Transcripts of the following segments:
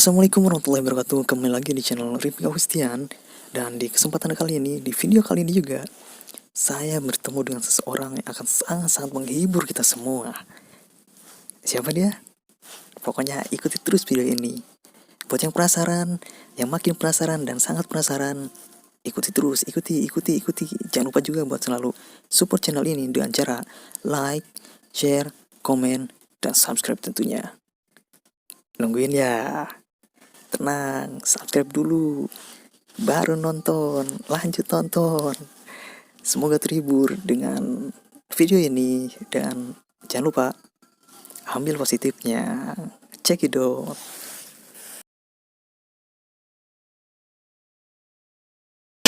Assalamualaikum warahmatullahi wabarakatuh. Kembali lagi di channel Rifki Augustian. Dan di kesempatan kali ini, di video kali ini juga, saya bertemu dengan seseorang yang akan sangat-sangat menghibur kita semua. Siapa dia? Pokoknya ikuti terus video ini. Buat yang penasaran, yang makin penasaran dan sangat penasaran, ikuti terus, ikuti. Jangan lupa juga buat selalu support channel ini dengan cara like, share, komen, dan subscribe tentunya. Nungguin ya. Tenang, subscribe dulu, baru nonton, lanjut nonton. Semoga terhibur dengan video ini. Dan jangan lupa ambil positifnya. Cekidot.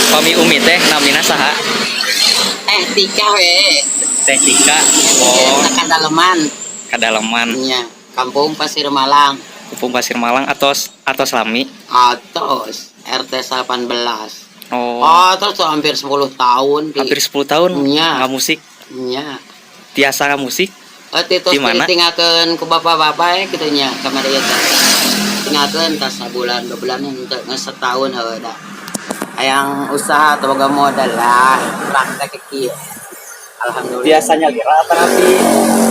Pami Umi teh namina saha? Tika we. Teh Tika. Oh, Kadaleman. Kadaleman. Iya, Kampung Pasir Malang. Kampung Pasir Malang atau Lami. Atos RT 18. Oh, Terus hampir 10 tahun. hampir 10 tahun Iya. nggak musik. Iya. Tiasa nggak musik. Itu Di mana? tinggalkeun ku bapak-bapak gitu nya kamari eta. Tinggalkeun tas sabulan 2 bulan untuk setahun heuh da. Hayang usaha atau boga modal lah, praktek kieu. Alhamdulillah. Biasanya kira terapi.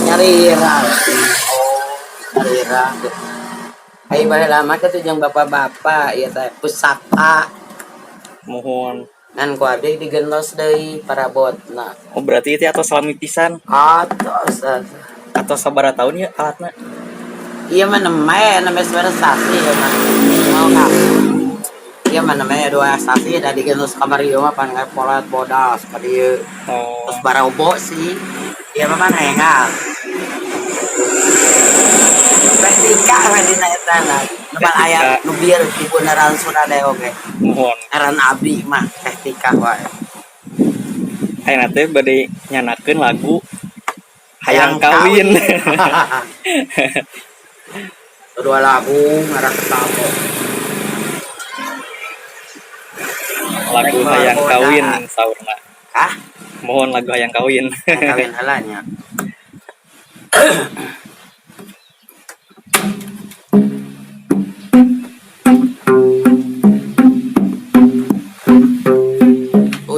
Nyari ira. Nyari ira. Ai bari lama ke jeung bapak-bapak ieu teh pusaka. Mohon. Ngan ku abdi digentos deui parabotna. Oh, berarti itu atau Lami pisan Atos. atau sabaraha tahun ya alatna? Iya mah nembe sasi ya mah. Mau ka. Iya mah nembe 2 sasi da digentos kamar ieu mah pan polat bodas ka dieu. Oh, Terus barobo sih. Iya mah mana engal. Tika we dina eta na. Nebal aya nu bieur di Bundaran Sunadeo ge. mohon. Aran abdi mah teh Tika wae. Ayeuna teh bade nyanakeun lagu Hayang Kawin. Dua lagu ngarang ketabo. Lagu Hayang Kawin saurna. Hah? Mohon lagu Hayang Kawin. Kawin halanya.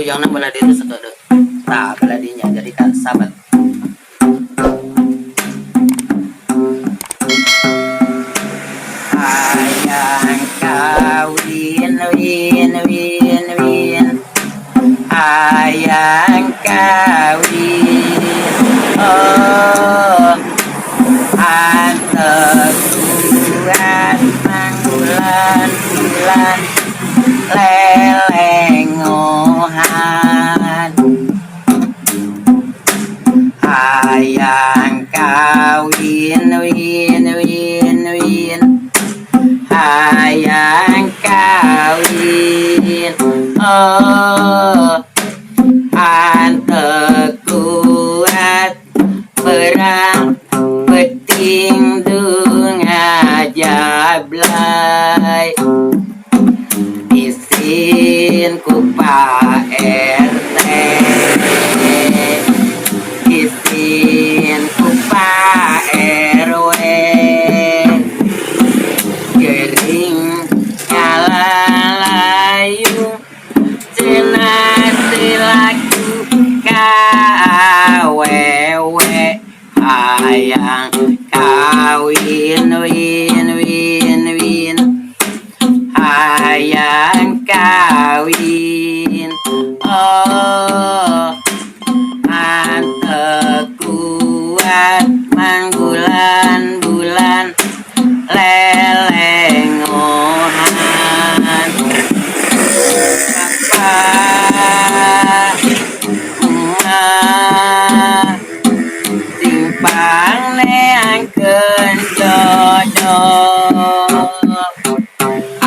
Jangan baladi itu sedodo. Nah, baladinya jadi kan sahabat. Hayang kawin, win. Hayang kawin. Oh, antek bulan bulan lelengohan. Hayang kawin, win. Hayang kawin. Oh, antek kuat perang peting jablay. Isin ku Pak RT, isin ku Pak RW, gering ngalalayu cenah laku kawewe. Hayang kawin, win. Hayang kawin. Oh, antek kuat manggulan bulan lelengohan. Bapak emak simpang neangkeun jodoh.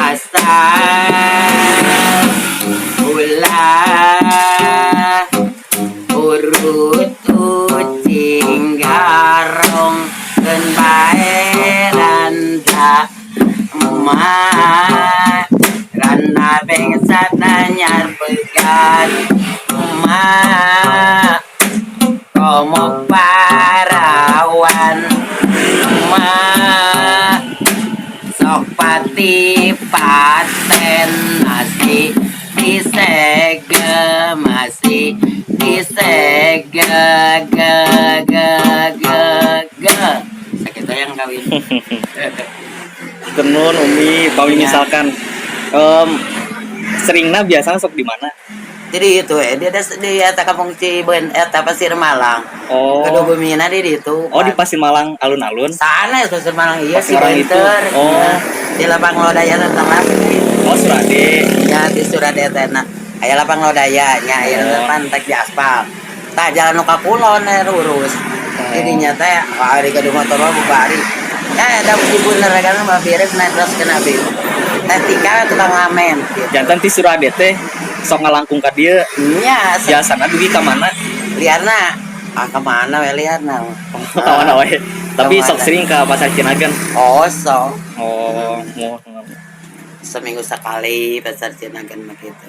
Asal ulah urut ucing garong keun bae randa emak randa bengsa tanyar pegat emak komok parawan emak sok pati Isega masih Isega ga sakit yang kawin. Tenun Umi, Pawi Iya. misalkan seringna biasanya sok di mana? Jadi itu dia ada di eta kampung Cibeun eta Pasir Malang. Oh. Kedua bumina di itu. Oh di Pasir Malang alun-alun. sana ya Pasir Malang iya Pasir Malang itu. Cibeunteur. Oh. Nah, di lapang lodaya tengah. Oh Surade. Ya di Surade teh aya lapang lodaya nya aya Oh. pantek di aspal. Tah jalan nu ka kulon lurus. Jadinya teh ari ka motor mah bubari. Ya ada di bener kan mah beres naik terus kena bil. Teh tika tukang ngamen gitu. Jantan ti Surade teh sok ngalangkung ka dieu. Nya Biasana dugi ka mana? liarna kemana we liarna. Kawana wae. Tapi sok Kemana? sering ka Pasar Cinagan. Kosong. Oh, Seminggu sekali pasar Cinagan begitu.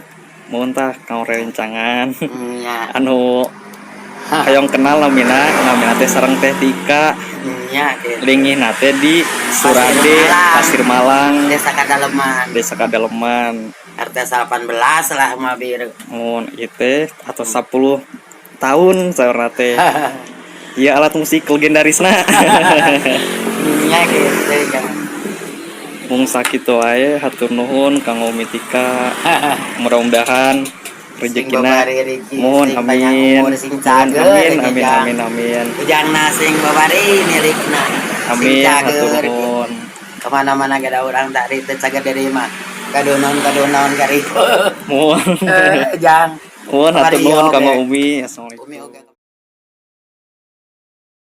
mohon tah kamu rencangan. Nya, Anu hayong kenal lamina teh sareng teh Tika. nya gitu. Lingih nate di Surade, Pasir Malang, Desa Kadaleman, Desa Kadaleman. RT 18 lah mah biru. Mohon itu atau 10 tahun saya teh. Iya alat musik legendarisna. Nya gitu kan. Mung sakitu wae hatur nuhun Kang Umi Tika. Mudah-mudahan rezekina mohon amin. Mohon amin. Ujangna sing babari milikna. Amin hatur nuhun. Kemana-mana gak ada orang tak rite cager dari mah. Kadonon kari. Mohon Jang. hatur nuhun Kang Umi. Assalamualaikum.